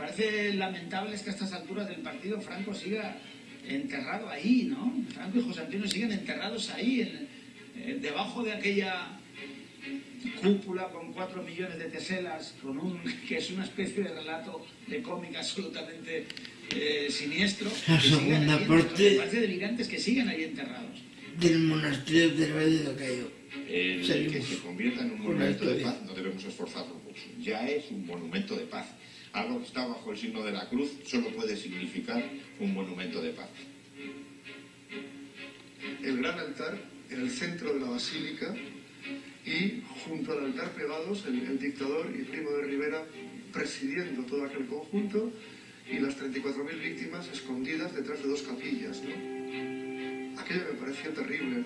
parece lamentable es que a estas alturas del partido Franco siga enterrado ahí, ¿no? Franco y José Antonio siguen enterrados ahí, debajo de aquella cúpula con 4 millones de teselas, que es una especie de relato de cómic absolutamente siniestro. La segunda parte... Me parece delirante es que sigan ahí enterrados. Del monasterio del Valle de los Caídos. El que se convierta en un monumento de paz no debemos esforzarnos mucho. Ya es un monumento de paz. Algo que está bajo el signo de la cruz solo puede significar un monumento de paz. El gran altar en el centro de la basílica y junto al altar pegados el dictador y Primo de Rivera presidiendo todo aquel conjunto y las 34.000 víctimas escondidas detrás de 2 capillas, ¿no? Aquello me pareció terrible.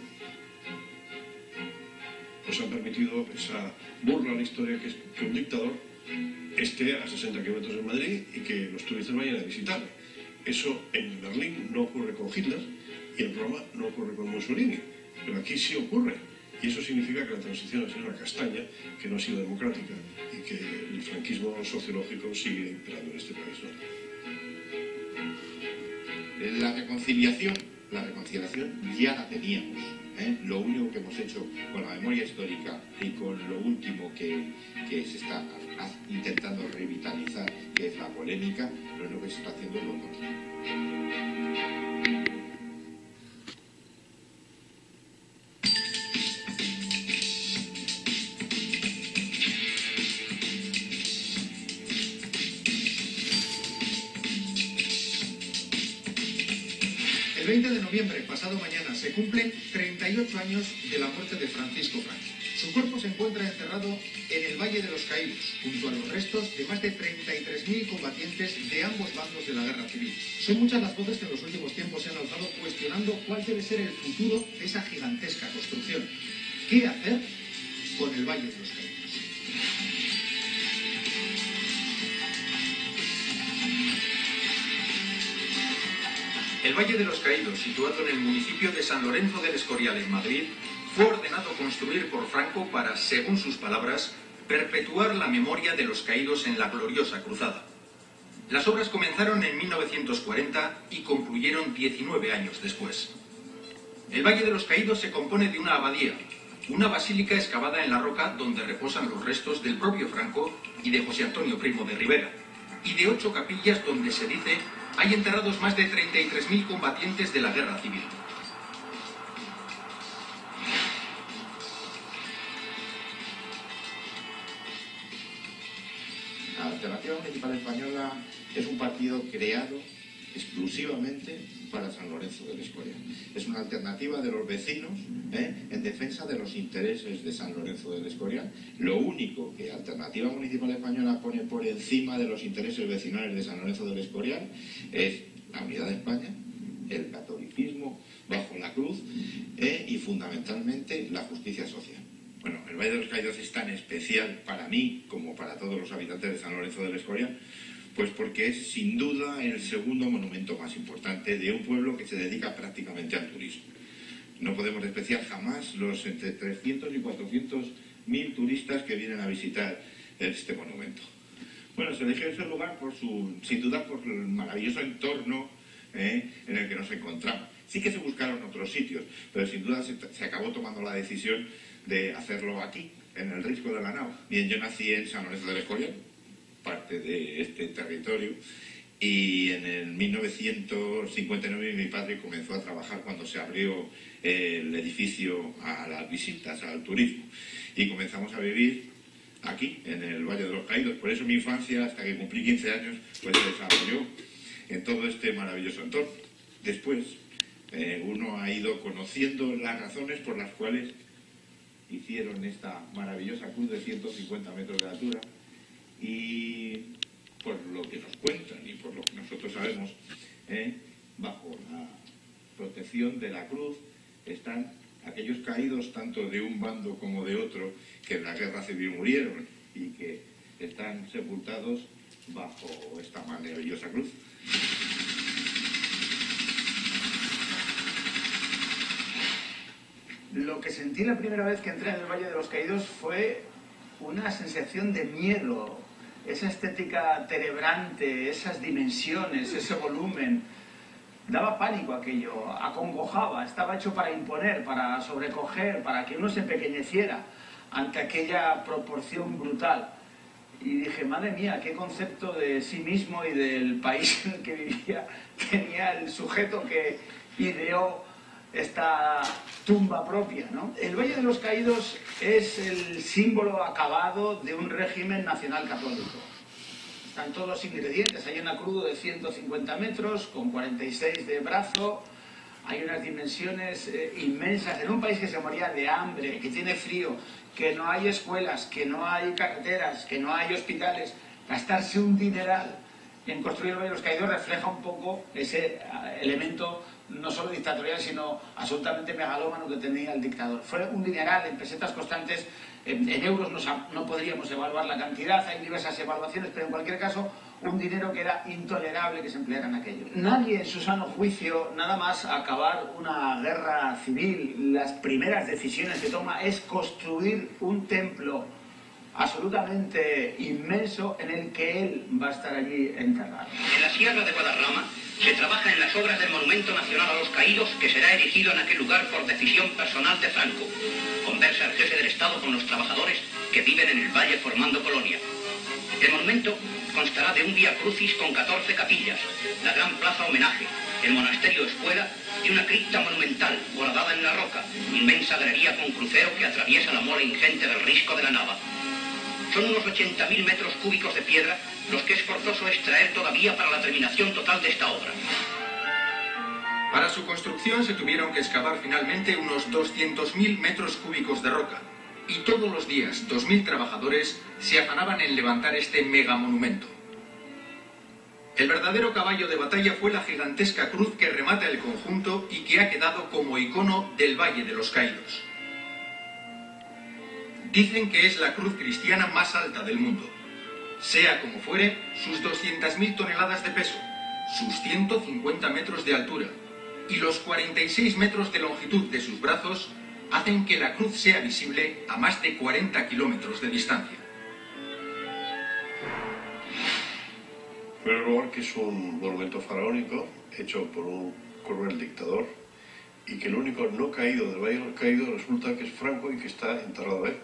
Nos han permitido esa burla a la historia que un dictador esté a 60 kilómetros de Madrid y que los turistas vayan a visitar. Eso en Berlín no ocurre con Hitler y en Roma no ocurre con Mussolini, pero aquí sí ocurre. Y eso significa que la transición ha sido una castaña, que no ha sido democrática y que el franquismo sociológico sigue imperando en este país, ¿no? La reconciliación ya la teníamos. Lo único que hemos hecho con la memoria histórica y con lo último que se está intentando revitalizar, que es la polémica, lo único que se está haciendo es lo contrario. El 20 de noviembre, pasado mañana, se cumplen 38 años de la muerte de Francisco Franco. Su cuerpo se encuentra enterrado en el Valle de los Caídos, junto a los restos de más de 33.000 combatientes de ambos bandos de la Guerra Civil. Son muchas las voces que en los últimos tiempos se han alzado cuestionando cuál debe ser el futuro de esa gigantesca construcción. ¿Qué hacer con el Valle de los Caídos? El Valle de los Caídos, situado en el municipio de San Lorenzo del Escorial, en Madrid, fue ordenado construir por Franco para, según sus palabras, perpetuar la memoria de los caídos en la gloriosa cruzada. Las obras comenzaron en 1940 y concluyeron 19 años después. El Valle de los Caídos se compone de una abadía, una basílica excavada en la roca donde reposan los restos del propio Franco y de José Antonio Primo de Rivera, y de 8 capillas donde se dice hay enterrados más de 33.000 combatientes de la Guerra Civil. La Alternativa Municipal Española es un partido creado exclusivamente para San Lorenzo del Escorial. Es una alternativa de los vecinos en defensa de los intereses de San Lorenzo del Escorial. Lo único que Alternativa Municipal Española pone por encima de los intereses vecinales de San Lorenzo del Escorial es la unidad de España, el catolicismo bajo la cruz y fundamentalmente la justicia social. Bueno, el Valle de los Caídos es tan especial para mí como para todos los habitantes de San Lorenzo del Escorial, pues porque es sin duda el segundo monumento más importante de un pueblo que se dedica prácticamente al turismo. No podemos despreciar jamás los entre 300 y 400.000 turistas que vienen a visitar este monumento. Bueno, se eligió ese lugar sin duda por el maravilloso entorno en el que nos encontramos. Sí que se buscaron otros sitios, pero sin duda se acabó tomando la decisión de hacerlo aquí, en el Risco de la Nao. Bien, yo nací en San Lorenzo del Escorial, parte de este territorio, y en el 1959 mi padre comenzó a trabajar cuando se abrió el edificio a las visitas, al turismo, y comenzamos a vivir aquí, en el Valle de los Caídos. Por eso mi infancia, hasta que cumplí 15 años, pues se desarrolló en todo este maravilloso entorno. Después, uno ha ido conociendo las razones por las cuales hicieron esta maravillosa cruz de 150 metros de altura, y por lo que nos cuentan y por lo que nosotros sabemos, bajo la protección de la cruz están aquellos caídos tanto de un bando como de otro que en la Guerra Civil murieron y que están sepultados bajo esta maravillosa cruz. Lo que sentí la primera vez que entré en el Valle de los Caídos fue una sensación de miedo. esa estética tenebrante, esas dimensiones, ese volumen. Daba pánico aquello, acongojaba, estaba hecho para imponer, para sobrecoger, para que uno se empequeñeciera ante aquella proporción brutal. Y dije, madre mía, qué concepto de sí mismo y del país en el que vivía tenía el sujeto que ideó esta tumba propia, ¿no? El Valle de los Caídos es el símbolo acabado de un régimen nacional católico. Están todos los ingredientes, hay una cruz de 150 metros con 46 de brazo, hay unas dimensiones inmensas, en un país que se moría de hambre, que tiene frío, que no hay escuelas, que no hay carreteras, que no hay hospitales. Gastarse un dineral en construir el Valle de los Caídos refleja un poco ese elemento no solo dictatorial, sino absolutamente megalómano que tenía el dictador. Fue un dineral en pesetas constantes, en euros no podríamos evaluar la cantidad, hay diversas evaluaciones, pero en cualquier caso un dinero que era intolerable que se empleara en aquello. Nadie en su sano juicio, nada más acabar una guerra civil, las primeras decisiones que toma es construir un templo absolutamente inmenso en el que él va a estar allí enterrado. En la Sierra de Guadarrama se trabaja en las obras del Monumento Nacional a los Caídos, que será erigido en aquel lugar por decisión personal de Franco. Conversa el jefe del Estado con los trabajadores que viven en el valle formando colonia. El monumento constará de un vía crucis con 14 capillas, la gran plaza homenaje, el monasterio escuela y una cripta monumental horadada en la roca, inmensa galería con crucero que atraviesa la mole ingente del risco de la Nava. Son unos 80.000 metros cúbicos de piedra los que es forzoso extraer todavía para la terminación total de esta obra. Para su construcción se tuvieron que excavar finalmente unos 200.000 metros cúbicos de roca. Y todos los días 2.000 trabajadores se afanaban en levantar este megamonumento. El verdadero caballo de batalla fue la gigantesca cruz que remata el conjunto y que ha quedado como icono del Valle de los Caídos. Dicen que es la cruz cristiana más alta del mundo. Sea como fuere, sus 200.000 toneladas de peso, sus 150 metros de altura y los 46 metros de longitud de sus brazos hacen que la cruz sea visible a más de 40 kilómetros de distancia. En primer lugar, que es un monumento faraónico hecho por un cruel dictador y que el único no caído del Valle de los Caídos resulta que es Franco y que está enterrado ahí.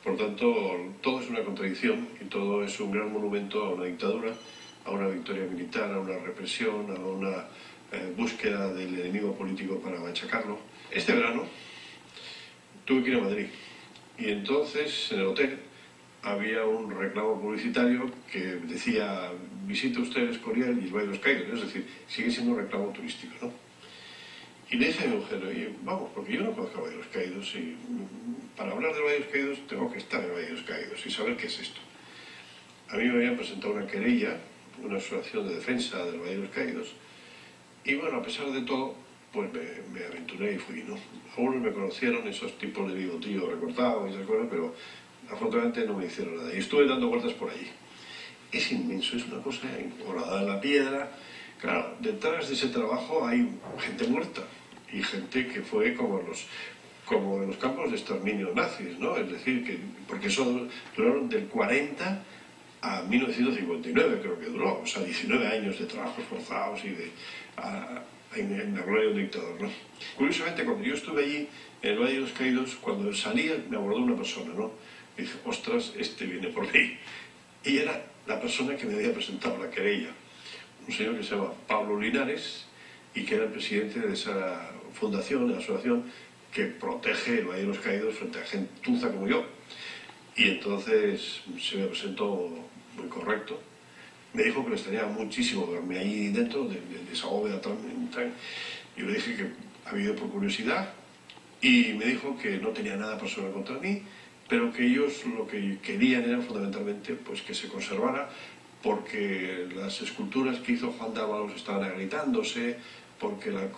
Por tanto, todo es una contradicción y todo es un gran monumento a una dictadura, a una victoria militar, a una represión, a una búsqueda del enemigo político para machacarlo. Este verano tuve que ir a Madrid y entonces en el hotel había un reclamo publicitario que decía: visite usted el Escorial y el Valle de los Caídos, es decir, sigue siendo un reclamo turístico, ¿no? Y le dije a mi mujer: oye, vamos, porque yo no conozco el Valle de los Caídos y para hablar del Valle de los Caídos tengo que estar en el Valle de los Caídos y saber qué es esto. A mí me habían presentado una querella, una asociación de defensa del Valle de los Caídos, y bueno, a pesar de todo, pues me aventuré y fui, ¿no? Algunos me conocieron, esos tipos de bigotillo recortado y esas cosas, pero afortunadamente no me hicieron nada. Y estuve dando vueltas por allí. Es inmenso, es una cosa horadada en la piedra. Claro, detrás de ese trabajo hay gente muerta y gente que fue como en los campos de exterminio nazis, ¿no? Es decir, que porque eso duraron del 40 a 1959, creo que duró, o sea, 19 años de trabajos forzados y en la gloria del dictador, ¿no? Curiosamente, cuando yo estuve allí, en el Valle de los Caídos, cuando salía me abordó una persona, ¿no? Y dije: ostras, este viene por mí. Y era la persona que me había presentado la querella, un señor que se llama Pablo Linares y que era el presidente de esa fundación, de la asociación que protege el Valle de los Caídos frente a gentuza como yo. Y entonces se me presentó muy correcto. Me dijo que le extrañaba muchísimo verme ahí dentro de esa bóveda. Yo le dije que había ido por curiosidad y me dijo que no tenía nada personal contra mí, pero que ellos lo que querían era fundamentalmente pues que se conservara, porque las esculturas que hizo Juan de Ávalos estaban agrietándose, porque la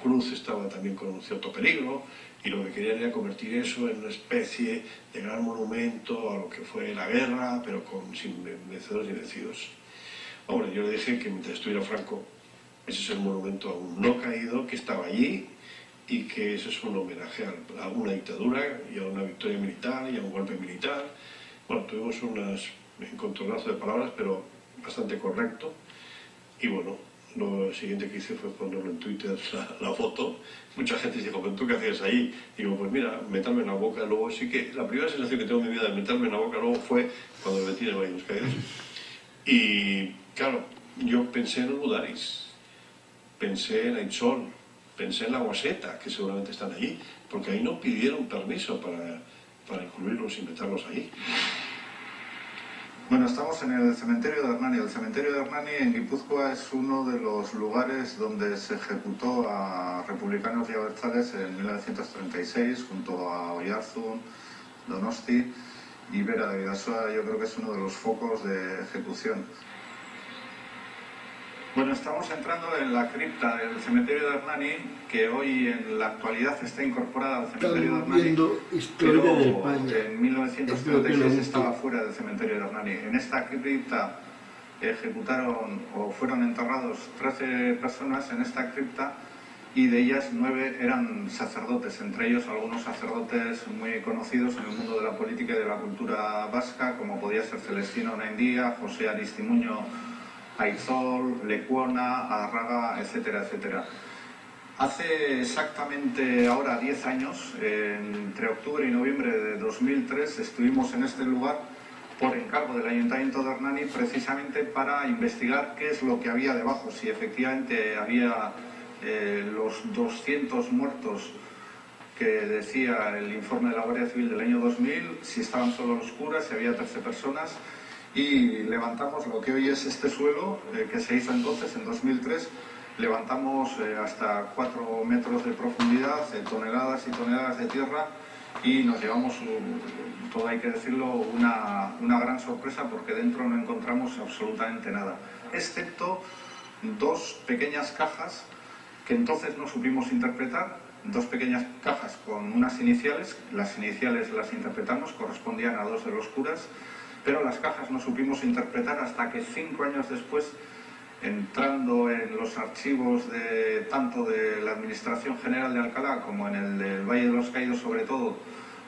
cruz estaba también con un cierto peligro, y lo que querían era convertir eso en una especie de gran monumento a lo que fue la guerra, pero sin vencedores ni vencidos. Hombre, yo le dije que mientras estuviera Franco, ese es el monumento a un no caído que estaba allí y que eso es un homenaje a una dictadura y a una victoria militar y a un golpe militar. Bueno, tuvimos unas encontronazo de palabras, pero bastante correcto. Y bueno, lo siguiente que hice fue ponerlo en Twitter, la foto. Mucha gente dijo, ¿pero tú qué hacías ahí? Digo, pues mira, meterme en la boca. Luego sí que la primera sensación que tengo en mi vida de meterme en la boca luego fue cuando me metí en el Valle de los Caídos. Y claro, yo pensé en los Budaris, pensé en Aitzol, pensé en la Guaseta, que seguramente están allí, porque ahí no pidieron permiso para incluirlos y meterlos ahí. Bueno, estamos en el cementerio de Hernani. El cementerio de Hernani en Guipúzcoa es uno de los lugares donde se ejecutó a republicanos y abertzales en 1936, junto a Oyarzun, Donosti y Vera de Bidasoa. Yo creo que es uno de los focos de ejecución. Bueno, estamos entrando en la cripta del cementerio de Hernani, que hoy en la actualidad está incorporada al cementerio de Hernani, pero en 1936 estaba fuera del cementerio de Hernani. En esta cripta ejecutaron o fueron enterrados 13 personas en esta cripta, y de ellas 9 eran sacerdotes, entre ellos algunos sacerdotes muy conocidos en el mundo de la política y de la cultura vasca, como podía ser Celestino Naindía, José Aristimuño Aitzol, Lecuona, Adarraga, etcétera, etcétera. Hace exactamente ahora 10 años, entre octubre y noviembre de 2003, estuvimos en este lugar por encargo del Ayuntamiento de Hernani, precisamente para investigar qué es lo que había debajo, si efectivamente había los 200 muertos que decía el informe de la Guardia Civil del año 2000, si estaban solo los curas, si había 13 personas, y levantamos lo que hoy es este suelo, que se hizo entonces en 2003, levantamos hasta 4 metros de profundidad, toneladas y toneladas de tierra, y nos llevamos, todo hay que decirlo, una gran sorpresa, porque dentro no encontramos absolutamente nada, excepto 2 pequeñas cajas que entonces no supimos interpretar, 2 pequeñas cajas con unas iniciales, las iniciales las interpretamos, correspondían a 2 de los curas, pero las cajas no supimos interpretar hasta que 5 años después, entrando en los archivos tanto de la Administración General de Alcalá como en el del Valle de los Caídos sobre todo,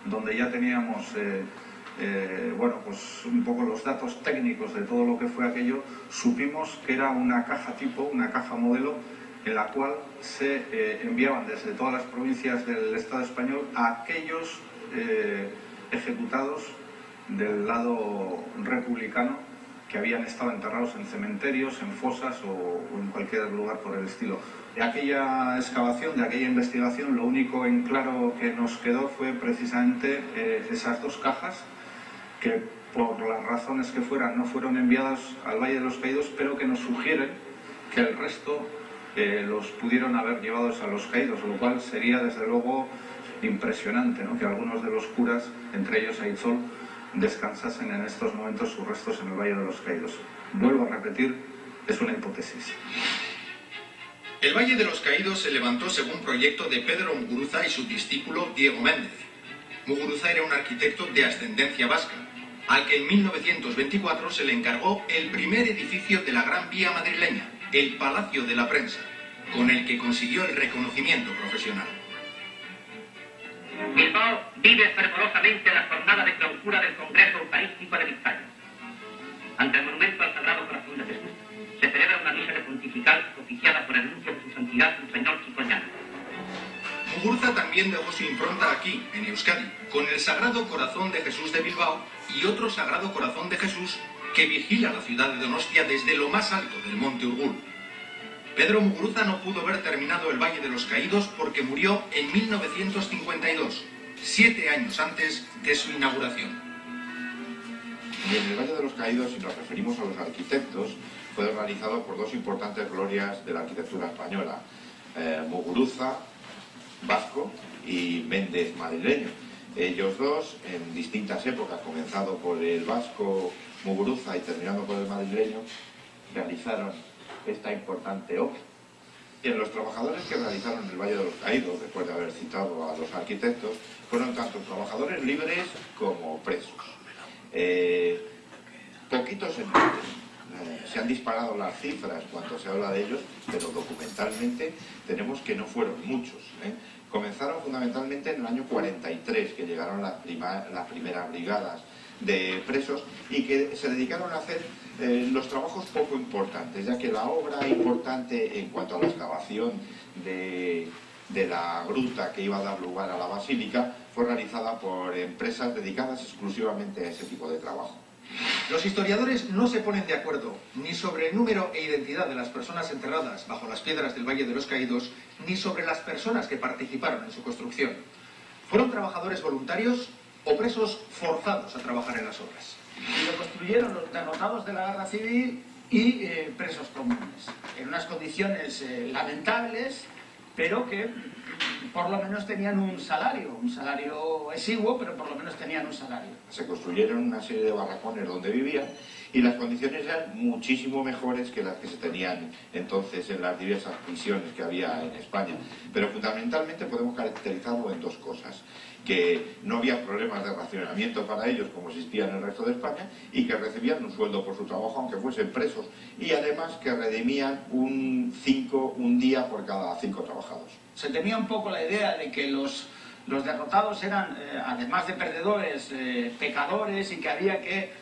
donde ya teníamos bueno, pues un poco los datos técnicos de todo lo que fue aquello, supimos que era una caja tipo, una caja modelo, en la cual se enviaban desde todas las provincias del Estado español a aquellos ejecutados del lado republicano que habían estado enterrados en cementerios, en fosas o en cualquier lugar por el estilo. De aquella excavación, de aquella investigación, lo único en claro que nos quedó fue precisamente esas 2 cajas que por las razones que fueran no fueron enviadas al Valle de los Caídos, pero que nos sugieren que el resto los pudieron haber llevados a los Caídos, lo cual sería desde luego impresionante, ¿no? Que algunos de los curas, entre ellos Aitzol, descansasen en estos momentos sus restos en el Valle de los Caídos. Vuelvo a repetir, es una hipótesis. El Valle de los Caídos se levantó según proyecto de Pedro Muguruza y su discípulo Diego Méndez. Muguruza era un arquitecto de ascendencia vasca, al que en 1924 se le encargó el primer edificio de la Gran Vía madrileña, el Palacio de la Prensa, con el que consiguió el reconocimiento profesional. Bilbao vive fervorosamente la jornada de clausura del Congreso Eucarístico de Vizcaya. Ante el monumento al Sagrado Corazón de Jesús se celebra una misa de pontifical oficiada por el nuncio de su santidad, el señor Chicoñana. Muguruza también dejó su impronta aquí, en Euskadi, con el Sagrado Corazón de Jesús de Bilbao y otro Sagrado Corazón de Jesús que vigila la ciudad de Donostia desde lo más alto del Monte Urgul. Pedro Muguruza no pudo ver terminado el Valle de los Caídos porque murió en 1952, 7 años antes de su inauguración. Y en el Valle de los Caídos, si nos referimos a los arquitectos, fue organizado por 2 importantes glorias de la arquitectura española, Muguruza, vasco, y Méndez, madrileño. Ellos 2, en distintas épocas, comenzado por el vasco Muguruza y terminando por el madrileño, realizaron esta importante obra. Y en los trabajadores que realizaron el Valle de los Caídos, después de haber citado a los arquitectos, fueron tanto trabajadores libres como presos. Poquitos entonces. Se han disparado las cifras cuando se habla de ellos, pero documentalmente tenemos que no fueron muchos. Comenzaron fundamentalmente en el año 43, que llegaron las primeras brigadas de presos y que se dedicaron a hacer los trabajos poco importantes, ya que la obra importante en cuanto a la excavación de la gruta que iba a dar lugar a la basílica fue realizada por empresas dedicadas exclusivamente a ese tipo de trabajo. Los historiadores no se ponen de acuerdo ni sobre el número e identidad de las personas enterradas bajo las piedras del Valle de los Caídos, ni sobre las personas que participaron en su construcción. ¿Fueron trabajadores voluntarios o presos forzados a trabajar en las obras? Y lo construyeron los derrotados de la guerra civil y presos comunes, en unas condiciones lamentables, pero que por lo menos tenían un salario exiguo, pero por lo menos tenían un salario. Se construyeron una serie de barracones donde vivían y las condiciones eran muchísimo mejores que las que se tenían entonces en las diversas prisiones que había en España. Pero fundamentalmente podemos caracterizarlo en dos cosas: que no había problemas de racionamiento para ellos como existía en el resto de España y que recibían un sueldo por su trabajo aunque fuesen presos, y además que redimían un día por cada 5 trabajados. Se tenía un poco la idea de que los derrotados eran, además de perdedores, pecadores, y que había que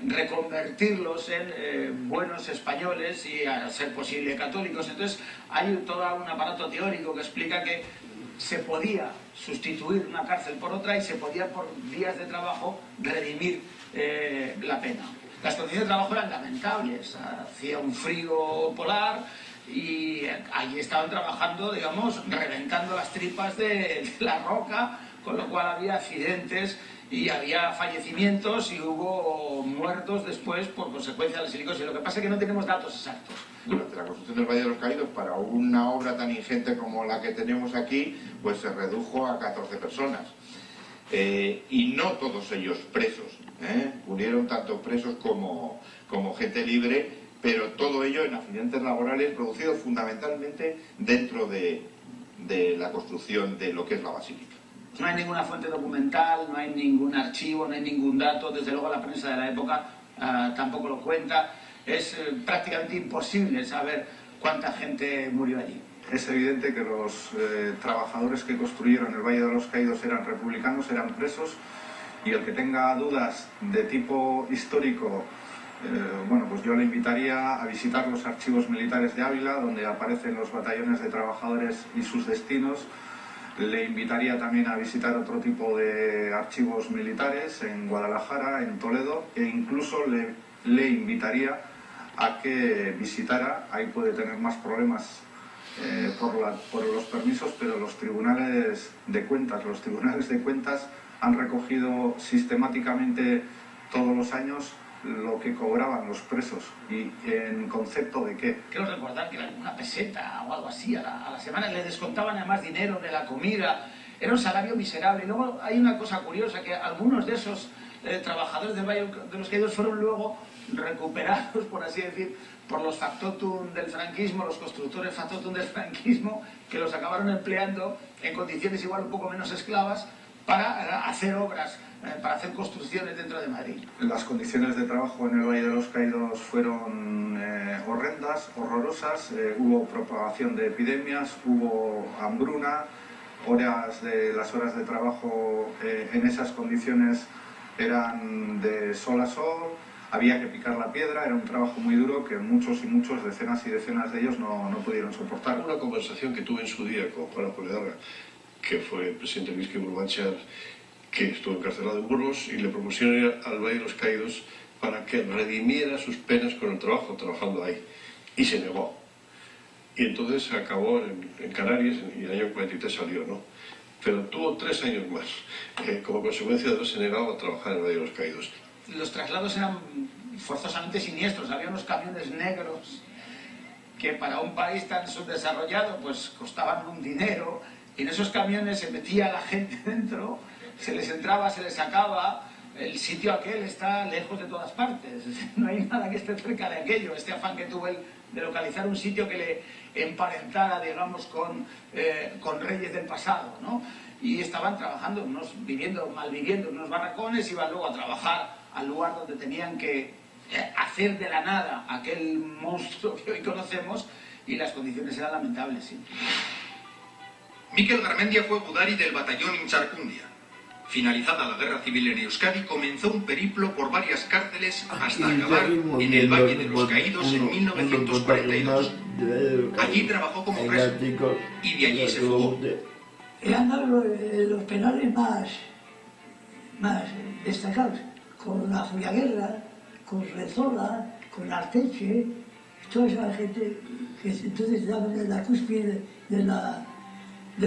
reconvertirlos en buenos españoles y, a ser posible, católicos. Entonces hay todo un aparato teórico que explica que se podía sustituir una cárcel por otra y se podía, por días de trabajo, redimir la pena. Las condiciones de trabajo eran lamentables, hacía un frío polar y allí estaban trabajando, digamos, reventando las tripas de la roca, con lo cual había accidentes y había fallecimientos y hubo muertos después por consecuencia de la silicosis. Lo que pasa es que no tenemos datos exactos. Durante la construcción del Valle de los Caídos, para una obra tan ingente como la que tenemos aquí, pues se redujo a 14 personas. Y no todos ellos presos, murieron tanto presos como gente libre, pero todo ello en accidentes laborales producidos fundamentalmente dentro de la construcción de lo que es la basílica. No hay ninguna fuente documental, no hay ningún archivo, no hay ningún dato, desde luego la prensa de la época tampoco lo cuenta. Es prácticamente imposible saber cuánta gente murió allí. Es evidente que los trabajadores que construyeron el Valle de los Caídos eran republicanos, eran presos, y el que tenga dudas de tipo histórico, bueno, pues yo le invitaría a visitar los archivos militares de Ávila, donde aparecen los batallones de trabajadores y sus destinos. Le invitaría también a visitar otro tipo de archivos militares en Guadalajara, en Toledo, e incluso le invitaría a que visitara, ahí puede tener más problemas por los permisos, pero los tribunales de cuentas han recogido sistemáticamente todos los años lo que cobraban los presos. ¿Y en concepto de qué? Quiero recordar que era una peseta o algo así a la semana, le descontaban además dinero de la comida, era un salario miserable. Y luego hay una cosa curiosa, que algunos de esos trabajadores del Valle de los Caídos fueron luego recuperados, por así decir, por los factotum del franquismo, los constructores factotum del franquismo, que los acabaron empleando en condiciones igual un poco menos esclavas para hacer obras, para hacer construcciones dentro de Madrid. Las condiciones de trabajo en el Valle de los Caídos fueron horrendas, horrorosas. Hubo propagación de epidemias, hubo hambruna, las horas de trabajo en esas condiciones eran de sol a sol, había que picar la piedra, era un trabajo muy duro que muchos, decenas y decenas de ellos no pudieron soportar. Una conversación que tuve en su día con Juan Apolidarra, que fue el presidente Luis Burbanchar, que estuvo encarcelado en Burgos, y le propusieron ir al Valle de los Caídos para que redimiera sus penas con el trabajo, trabajando ahí, y se negó. Y entonces acabó en Canarias y en el año 43 salió, ¿no? Pero tuvo 3 años más, como consecuencia de haberse negado a trabajar en el Valle de los Caídos. Los traslados eran forzosamente siniestros, había unos camiones negros que para un país tan subdesarrollado pues costaban un dinero, y en esos camiones se metía la gente dentro, se les entraba, se les sacaba. El sitio aquel está lejos de todas partes, no hay nada que esté cerca de aquello. Este afán que tuvo él de localizar un sitio que le emparentara, digamos, con reyes del pasado, ¿no? Y estaban trabajando, malviviendo en unos barracones, iban luego a trabajar al lugar donde tenían que hacer de la nada aquel monstruo que hoy conocemos, y las condiciones eran lamentables, sí. Miquel Garmendia fue gudari del batallón Incharcundia. Finalizada la guerra civil en Euskadi, comenzó un periplo por varias cárceles hasta acabar en el Valle de los Caídos en 1942. Allí trabajó como preso y de allí se fugó. Eran los penales más destacados, con la Juliaguerra, con Rezola, con Arteche, toda esa gente que entonces estaban en la cúspide del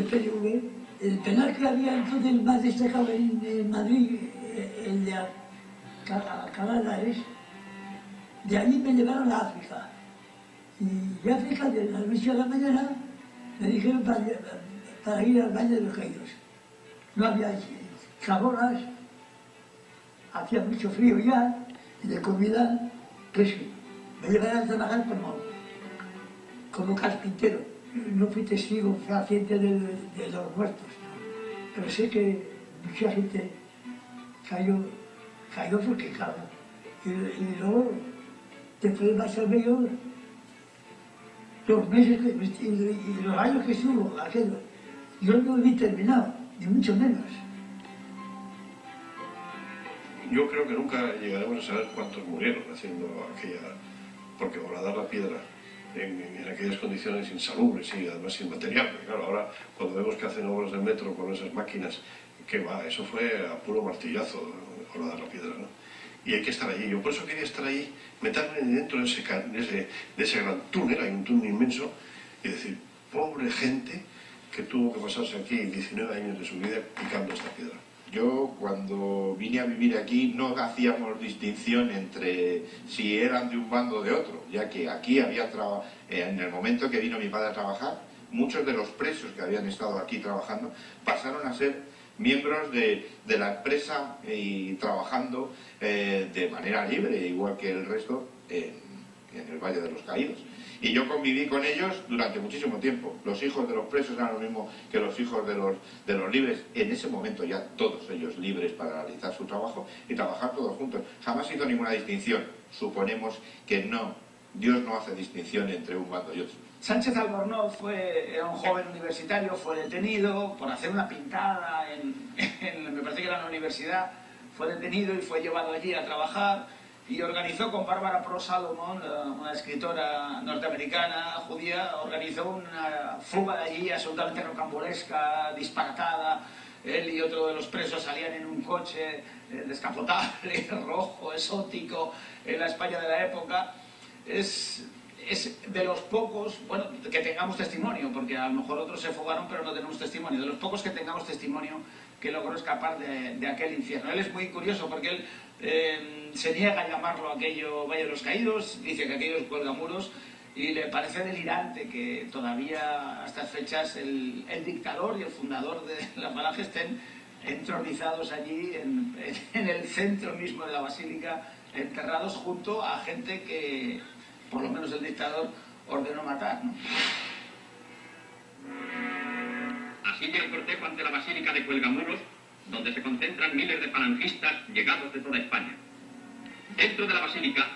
PNV. El penal que había entonces más destacado en Madrid, el de Alcalá, de allí me llevaron a África. Y de África, de la noche a la mañana, me dijeron para ir al Valle de los Caídos. No había chabolas, hacía mucho frío ya, y de comida, pues me llevaron a trabajar como carpintero. No fui testigo fehaciente de los muertos, pero sé que mucha gente cayó porque claro. Y luego, después de pasarme yo, los meses y los años que estuvo aquello, yo no lo he terminado, ni mucho menos. Yo creo que nunca llegaremos a saber cuántos murieron haciendo aquella, porque horadar la piedra en aquellas condiciones insalubres y además sin material, porque claro, ahora cuando vemos que hacen obras del metro con esas máquinas, que va, eso fue a puro martillazo, horadar la piedra, ¿no? Y hay que estar allí. Yo por eso quería estar allí, meterme dentro de ese gran túnel, hay un túnel inmenso, y decir, pobre gente que tuvo que pasarse aquí 19 años de su vida picando esta piedra. Yo cuando vine a vivir aquí no hacíamos distinción entre si eran de un bando o de otro, ya que aquí había en el momento que vino mi padre a trabajar, muchos de los presos que habían estado aquí trabajando pasaron a ser miembros de la empresa y trabajando de manera libre, igual que el resto en el Valle de los Caídos. Y yo conviví con ellos durante muchísimo tiempo. Los hijos de los presos eran lo mismo que los hijos de los libres. En ese momento ya todos ellos libres para realizar su trabajo y trabajar todos juntos. Jamás hizo ninguna distinción. Suponemos que no, Dios no hace distinción entre un bando y otro. Sánchez Albornoz era un joven universitario, fue detenido por hacer una pintada me parece que era en la universidad, fue detenido y fue llevado allí a trabajar. Y organizó con Bárbara Pro Salomon, una escritora norteamericana, judía, organizó una fuga de allí absolutamente rocambolesca, disparatada. Él y otro de los presos salían en un coche descapotable, rojo, exótico, en la España de la época. Es de los pocos, bueno, que tengamos testimonio, porque a lo mejor otros se fugaron pero no tenemos testimonio, de los pocos que tengamos testimonio que logró escapar de aquel infierno. Él es muy curioso porque él se niega a llamarlo aquello Valle de los Caídos, dice que aquello es cuelgamuros, y le parece delirante que todavía a estas fechas el dictador y el fundador de la Falange estén entronizados allí en el centro mismo de la basílica, enterrados junto a gente que, por lo menos el dictador, ordenó matar, ¿no? Así que el cortejo ante la Basílica de Cuelgamuros, donde se concentran miles de falangistas llegados de toda España. Dentro de la basílica,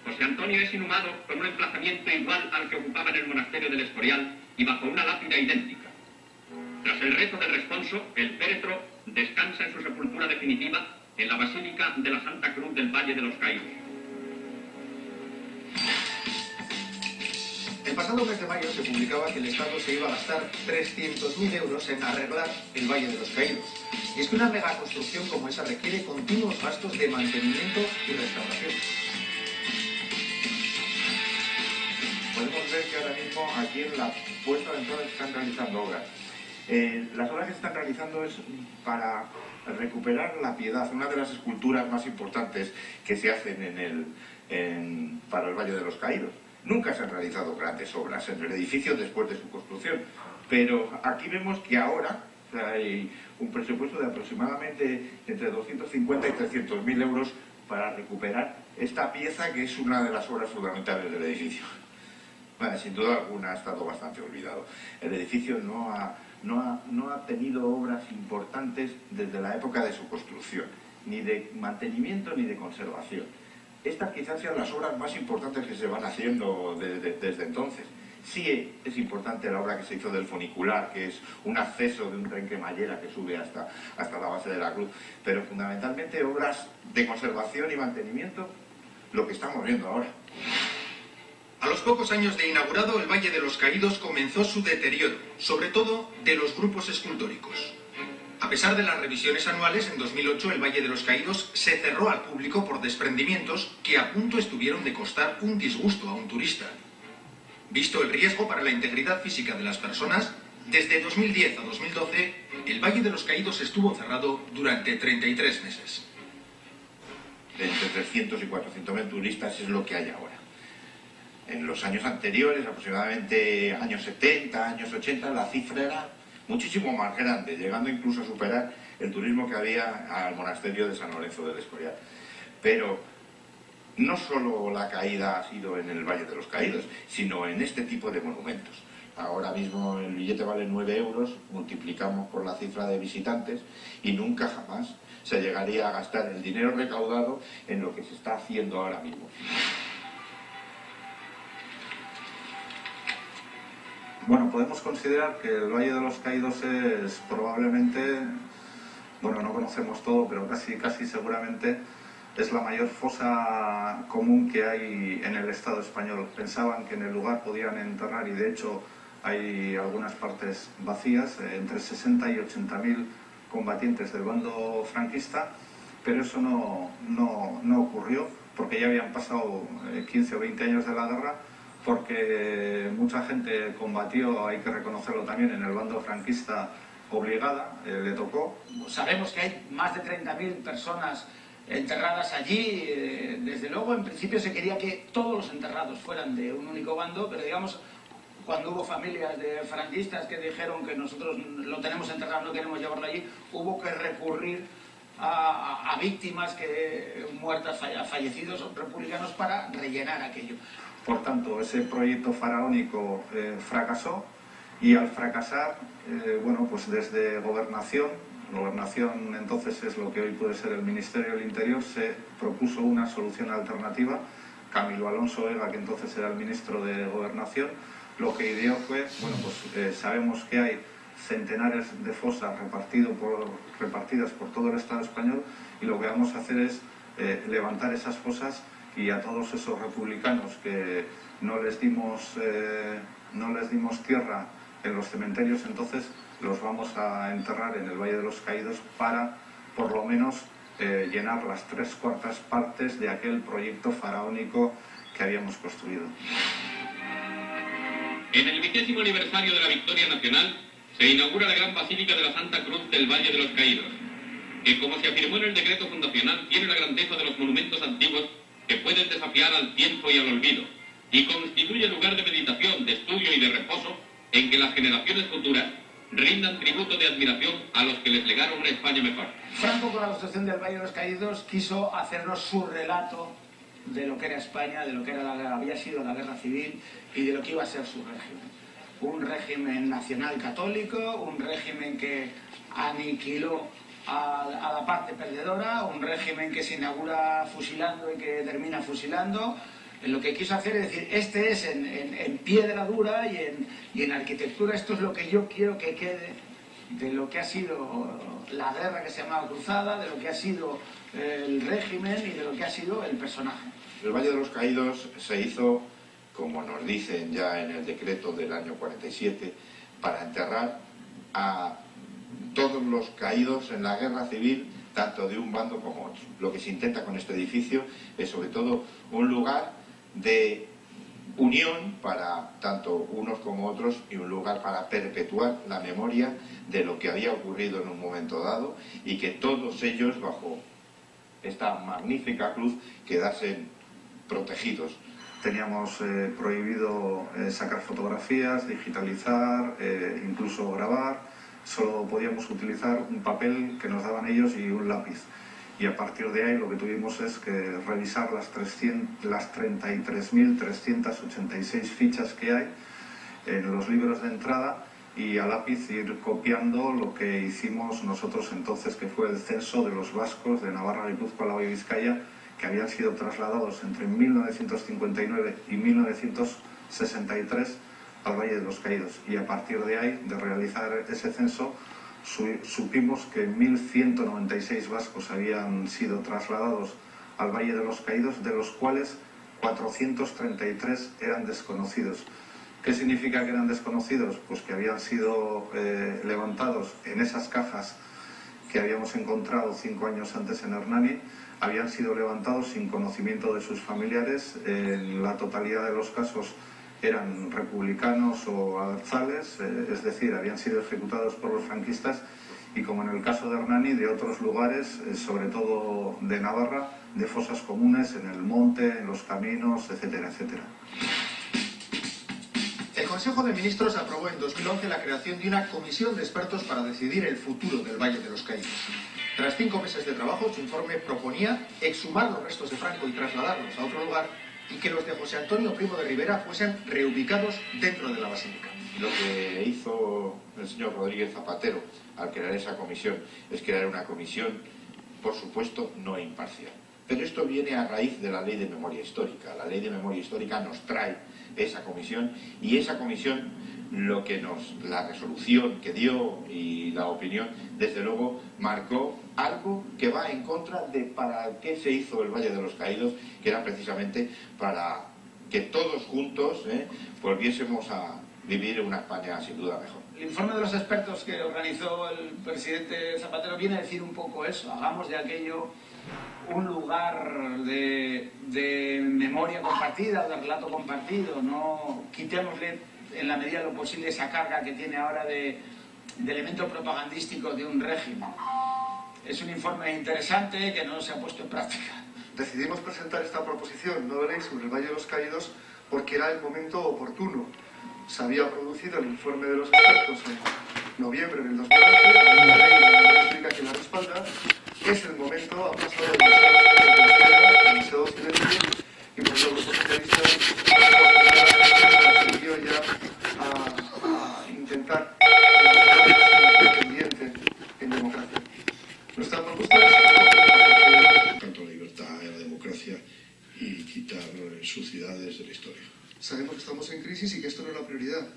José Antonio es inhumado con un emplazamiento igual al que ocupaba en el monasterio del Escorial y bajo una lápida idéntica. Tras el rezo del responso, el féretro descansa en su sepultura definitiva en la Basílica de la Santa Cruz del Valle de los Caídos. El pasado mes de mayo se publicaba que el Estado se iba a gastar 300.000 euros en arreglar el Valle de los Caídos. Y es que una megaconstrucción como esa requiere continuos gastos de mantenimiento y restauración. Podemos ver que ahora mismo aquí en la puesta de entrada se están realizando obras. Las obras que se están realizando es para recuperar la Piedad, una de las esculturas más importantes que se hacen para el Valle de los Caídos. Nunca se han realizado grandes obras en el edificio después de su construcción, pero aquí vemos que ahora hay un presupuesto de aproximadamente entre 250 y 300.000 euros para recuperar esta pieza que es una de las obras fundamentales del edificio. Bueno, sin duda alguna ha estado bastante olvidado. El edificio no ha tenido obras importantes desde la época de su construcción, ni de mantenimiento ni de conservación. Estas quizás sean las obras más importantes que se van haciendo desde entonces. Sí es importante la obra que se hizo del funicular, que es un acceso de un tren cremallera que sube hasta la base de la cruz, pero fundamentalmente obras de conservación y mantenimiento, lo que estamos viendo ahora. A los pocos años de inaugurado, el Valle de los Caídos comenzó su deterioro, sobre todo de los grupos escultóricos. A pesar de las revisiones anuales, en 2008 el Valle de los Caídos se cerró al público por desprendimientos que a punto estuvieron de costar un disgusto a un turista. Visto el riesgo para la integridad física de las personas, desde 2010 a 2012, el Valle de los Caídos estuvo cerrado durante 33 meses. Entre 300 y 400.000 turistas es lo que hay ahora. En los años anteriores, aproximadamente años 70, años 80, la cifra era muchísimo más grande, llegando incluso a superar el turismo que había al monasterio de San Lorenzo del Escorial. Pero no solo la caída ha sido en el Valle de los Caídos, sino en este tipo de monumentos. Ahora mismo el billete vale 9 euros, multiplicamos por la cifra de visitantes y nunca jamás se llegaría a gastar el dinero recaudado en lo que se está haciendo ahora mismo. Bueno, podemos considerar que el Valle de los Caídos es probablemente, bueno, no conocemos todo, pero casi seguramente es la mayor fosa común que hay en el Estado español. Pensaban que en el lugar podían enterrar, y de hecho hay algunas partes vacías, entre 60 y 80.000 combatientes del bando franquista, pero eso no ocurrió, porque ya habían pasado 15 o 20 años de la guerra, porque mucha gente combatió, hay que reconocerlo también, en el bando franquista obligada, le tocó. Sabemos que hay más de 30.000 personas enterradas allí. Desde luego, en principio se quería que todos los enterrados fueran de un único bando, pero digamos, cuando hubo familias de franquistas que dijeron que nosotros lo tenemos enterrado, no queremos llevarlo allí, hubo que recurrir a víctimas muertas, fallecidos republicanos, para rellenar aquello. Por tanto, ese proyecto faraónico fracasó, y al fracasar, bueno, pues desde Gobernación entonces es lo que hoy puede ser el Ministerio del Interior, se propuso una solución alternativa. Camilo Alonso Vega, que entonces era el ministro de Gobernación, lo que ideó fue, bueno, pues sabemos que hay centenares de fosas repartidas por todo el Estado español, y lo que vamos a hacer es levantar esas fosas, y a todos esos republicanos que no les dimos tierra en los cementerios, entonces los vamos a enterrar en el Valle de los Caídos para, por lo menos, llenar las 3/4 partes de aquel proyecto faraónico que habíamos construido. En el 20º aniversario de la victoria nacional se inaugura la gran Basílica de la Santa Cruz del Valle de los Caídos, que, como se afirmó en el decreto fundacional, tiene la grandeza de los monumentos antiguos que pueden desafiar al tiempo y al olvido, y constituye lugar de meditación, de estudio y de reposo en que las generaciones futuras rindan tributo de admiración a los que les legaron una España mejor. Franco, con la construcción del Valle de los Caídos, quiso hacernos su relato de lo que era España, de lo que había sido la guerra civil y de lo que iba a ser su régimen. Un régimen nacional católico, un régimen que aniquiló a la parte perdedora, un régimen que se inaugura fusilando y que termina fusilando. Lo que quiso hacer es decir, este es en piedra dura y en arquitectura, esto es lo que yo quiero que quede de lo que ha sido la guerra que se llamaba Cruzada, de lo que ha sido el régimen y de lo que ha sido el personaje. El Valle de los Caídos se hizo, como nos dicen ya en el decreto del año 47, para enterrar a todos los caídos en la guerra civil, tanto de un bando como otro. Lo que se intenta con este edificio es sobre todo un lugar de unión para tanto unos como otros, y un lugar para perpetuar la memoria de lo que había ocurrido en un momento dado, y que todos ellos, bajo esta magnífica cruz, quedasen protegidos. Teníamos prohibido sacar fotografías, digitalizar, incluso grabar. Solo podíamos utilizar un papel que nos daban ellos y un lápiz. Y a partir de ahí lo que tuvimos es que revisar las 33.386 fichas que hay en los libros de entrada, y a lápiz ir copiando lo que hicimos nosotros entonces, que fue el censo de los vascos de Navarra, Guipúzcoa, Álava y Vizcaya, que habían sido trasladados entre 1959 y 1963 al Valle de los Caídos. Y a partir de ahí, de realizar ese censo, supimos que 1.196 vascos habían sido trasladados al Valle de los Caídos, de los cuales 433 eran desconocidos. ¿Qué significa que eran desconocidos? Pues que habían sido levantados en esas cajas que habíamos encontrado 5 años antes en Hernani, habían sido levantados sin conocimiento de sus familiares. En la totalidad de los casos eran republicanos o abertzales, es decir, habían sido ejecutados por los franquistas, y como en el caso de Hernani, de otros lugares, sobre todo de Navarra, de fosas comunes en el monte, en los caminos, etcétera, etcétera. El Consejo de Ministros aprobó en 2011 la creación de una comisión de expertos para decidir el futuro del Valle de los Caídos. Tras 5 meses de trabajo, su informe proponía exhumar los restos de Franco y trasladarlos a otro lugar, y que los de José Antonio Primo de Rivera fuesen reubicados dentro de la basílica. Lo que hizo el señor Rodríguez Zapatero al crear esa comisión es crear una comisión, por supuesto, no imparcial. Pero esto viene a raíz de la Ley de Memoria Histórica. La Ley de Memoria Histórica nos trae esa comisión, y esa comisión, la resolución que dio y la opinión, desde luego, marcó algo que va en contra de para qué se hizo el Valle de los Caídos, que era precisamente para que todos juntos volviésemos a vivir una España sin duda mejor. El informe de los expertos que organizó el presidente Zapatero viene a decir un poco eso: hagamos de aquello un lugar de memoria compartida, de relato compartido, no quitémosle en la medida de lo posible esa carga que tiene ahora de elemento propagandístico de un régimen. Es un informe interesante que no se ha puesto en práctica. Decidimos presentar esta proposición no de ley sobre el Valle de los Caídos porque era el momento oportuno. Se había producido el informe de los expertos en noviembre del 2011, la ley histórica que la respalda. Es el momento, ha pasado demasiado silencio, y por eso el Grupo Socialista decidió ya a intentar independiente en democracia. Nuestra propuesta es tanto la libertad y la democracia y quitar suciedades de la historia. Sabemos que estamos en crisis y que esto no es la prioridad,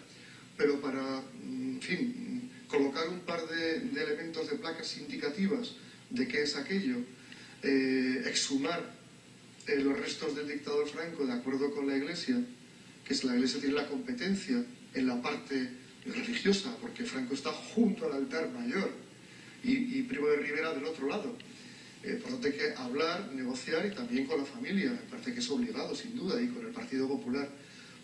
pero para, en fin, colocar un par de elementos de placas indicativas de qué es aquello, exhumar los restos del dictador Franco de acuerdo con la Iglesia, que la Iglesia tiene la competencia en la parte religiosa, porque Franco está junto al altar mayor y Primo de Rivera del otro lado. Por lo tanto hay que hablar, negociar, y también con la familia, me parece que es obligado sin duda, y con el Partido Popular,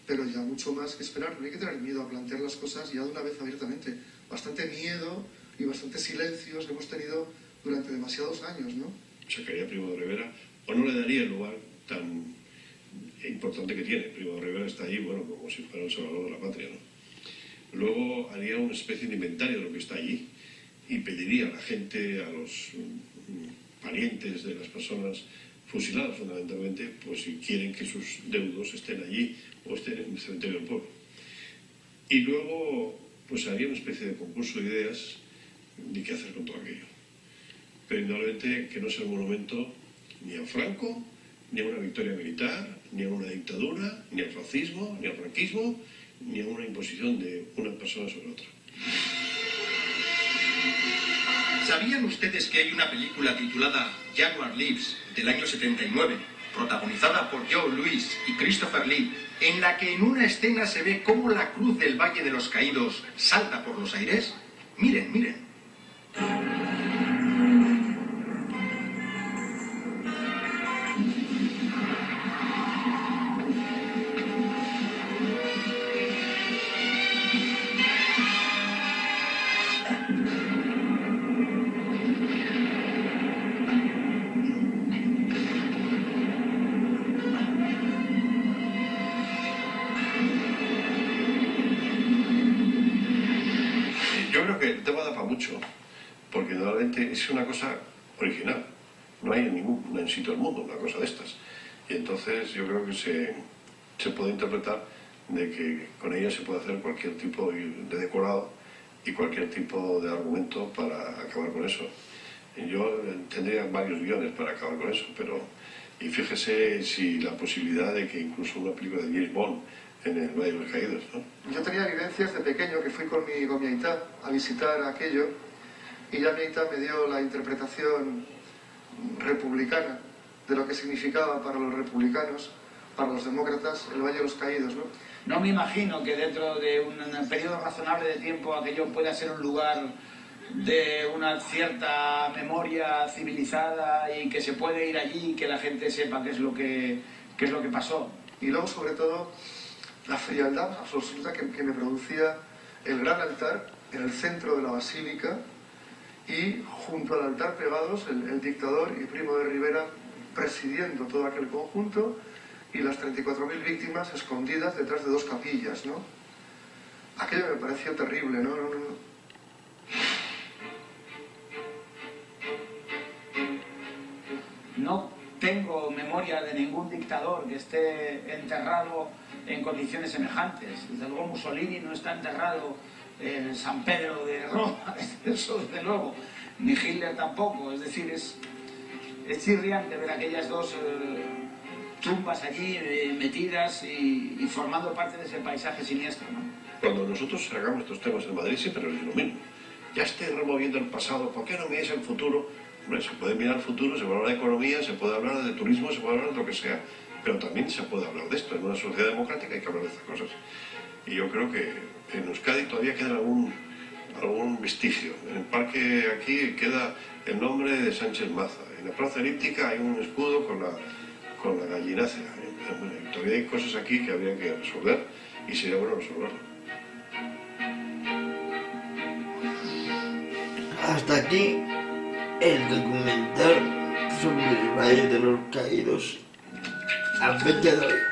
pero ya mucho más que esperar. No hay que tener miedo a plantear las cosas ya de una vez abiertamente. Bastante miedo y bastante silencios hemos tenido durante demasiados años, ¿no? Sacaría a Primo de Rivera, o no le daría el lugar tan importante que tiene. Primo de Rivera está allí, bueno, como si fuera un salvador de la patria, ¿no? Luego haría una especie de inventario de lo que está allí y pediría a la gente, a los parientes de las personas fusiladas fundamentalmente, pues si quieren que sus deudos estén allí o estén en el cementerio del pueblo. Y luego pues haría una especie de concurso de ideas de qué hacer con todo aquello. Pero indudablemente que no sea un monumento ni a Franco, ni a una victoria militar, ni a una dictadura, ni al fascismo, ni al franquismo, ni a una imposición de una persona sobre otra. ¿Sabían ustedes que hay una película titulada Jaguar Lives, del año 79, protagonizada por Joe Louis y Christopher Lee, en la que en una escena se ve cómo la cruz del Valle de los Caídos salta por los aires? Miren, miren. Yo creo que el tema da para mucho, porque normalmente es una cosa original. No hay en ningún sitio del mundo una cosa de estas. Y entonces yo creo que se puede interpretar de que con ella se puede hacer cualquier tipo de decorado y cualquier tipo de argumento para acabar con eso. Yo tendría varios guiones para acabar con eso, pero... Y fíjese si la posibilidad de que incluso una película de James Bond en el Valle de los Caídos, ¿no? Yo tenía vivencias de pequeño que fui con mi aitá a visitar aquello y ya mi aitá me dio la interpretación republicana de lo que significaba para los republicanos, para los demócratas, el Valle de los Caídos, ¿no? No me imagino que dentro de un periodo razonable de tiempo aquello pueda ser un lugar de una cierta memoria civilizada y que se puede ir allí y que la gente sepa qué es lo que pasó. Y luego, sobre todo, la frialdad absoluta que me producía el gran altar en el centro de la basílica y junto al altar pegados el dictador y Primo de Rivera presidiendo todo aquel conjunto y las 34.000 víctimas escondidas detrás de dos capillas, ¿no? Aquello me pareció terrible, ¿no? No tengo memoria de ningún dictador que esté enterrado en condiciones semejantes. Desde luego Mussolini no está enterrado en San Pedro de Roma, eso desde luego, ni Hitler tampoco. Es decir, es chirriante ver aquellas dos tumbas allí metidas y formando parte de ese paisaje siniestro, ¿no? Cuando nosotros sacamos estos temas en Madrid siempre nos dice lo mismo. Ya estoy removiendo el pasado, ¿por qué no miráis el futuro? Hombre, se puede mirar el futuro, se puede hablar de economía, se puede hablar de turismo, se puede hablar de lo que sea, pero también se puede hablar de esto. En una sociedad democrática hay que hablar de estas cosas. Y yo creo que en Euskadi todavía queda algún vestigio. En el parque aquí queda el nombre de Sánchez Maza. En la plaza elíptica hay un escudo con la gallinácea. Todavía hay cosas aquí que habría que resolver y sería bueno resolverlo. Hasta aquí el documental sobre el Valle de los Caídos a fecha de hoy.